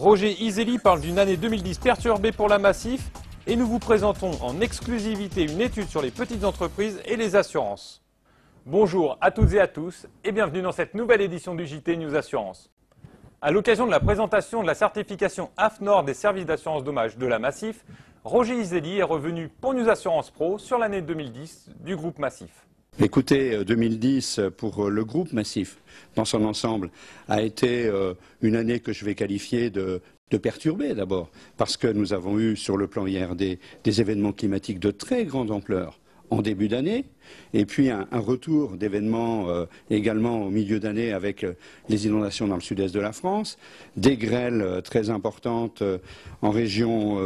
Roger Iseli parle d'une année 2010 perturbée pour la Massif et nous vous présentons en exclusivité une étude sur les petites entreprises et les assurances. Bonjour à toutes et à tous et bienvenue dans cette nouvelle édition du JT News Assurance. À l'occasion de la présentation de la certification AFNOR des services d'assurance dommages de la Massif, Roger Iseli est revenu pour News Assurance Pro sur l'année 2010 du groupe Massif. Écoutez, 2010 pour le groupe Massif dans son ensemble a été une année que je vais qualifier de perturbée d'abord, parce que nous avons eu sur le plan IRD des événements climatiques de très grande ampleur en début d'année, et puis un retour d'événements également au milieu d'année avec les inondations dans le sud-est de la France, des grêles très importantes en région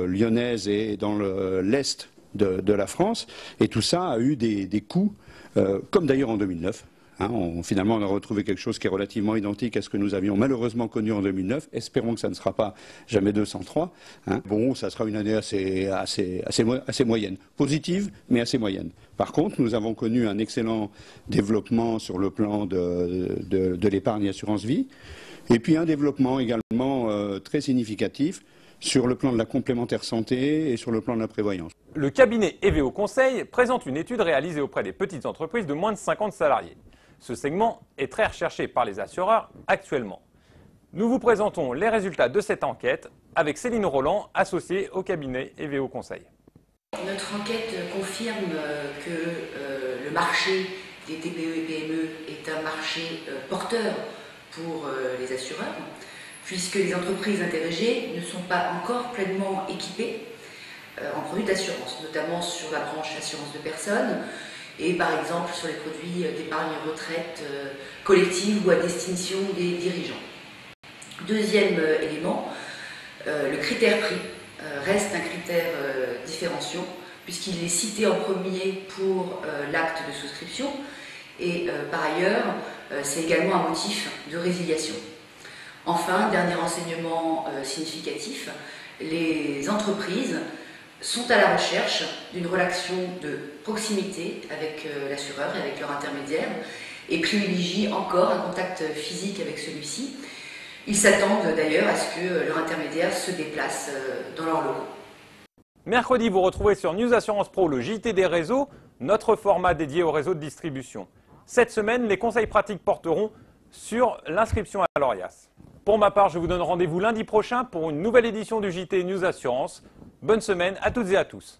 lyonnaise et dans l'est de la France, et tout ça a eu des coûts, comme d'ailleurs en 2009. Finalement, on a retrouvé quelque chose qui est relativement identique à ce que nous avions malheureusement connu en 2009. Espérons que ça ne sera pas jamais 203. Bon, ça sera une année assez moyenne. Positive, mais assez moyenne. Par contre, nous avons connu un excellent développement sur le plan de l'épargne assurance vie. Et puis un développement également très significatif sur le plan de la complémentaire santé et sur le plan de la prévoyance. Le cabinet EVO Conseil présente une étude réalisée auprès des petites entreprises de moins de 50 salariés. Ce segment est très recherché par les assureurs actuellement. Nous vous présentons les résultats de cette enquête avec Céline Roland, associée au cabinet EVO Conseil. Notre enquête confirme que le marché des TPE et PME est un marché porteur pour les assureurs, puisque les entreprises interrogées ne sont pas encore pleinement équipées en produits d'assurance, notamment sur la branche assurance de personnes et par exemple sur les produits d'épargne retraite collective ou à destination des dirigeants. Deuxième élément, le critère prix reste un critère différenciant puisqu'il est cité en premier pour l'acte de souscription et par ailleurs c'est également un motif de résiliation. Enfin, dernier renseignement significatif, les entreprises sont à la recherche d'une relation de proximité avec l'assureur et avec leur intermédiaire et privilégient encore un contact physique avec celui-ci. Ils s'attendent d'ailleurs à ce que leur intermédiaire se déplace dans leur locaux. Mercredi, vous retrouvez sur News Assurance Pro le JT des réseaux, notre format dédié au réseau de distribution. Cette semaine, les conseils pratiques porteront sur l'inscription à l'ORIAS. Pour ma part, je vous donne rendez-vous lundi prochain pour une nouvelle édition du JT News Assurance. Bonne semaine à toutes et à tous.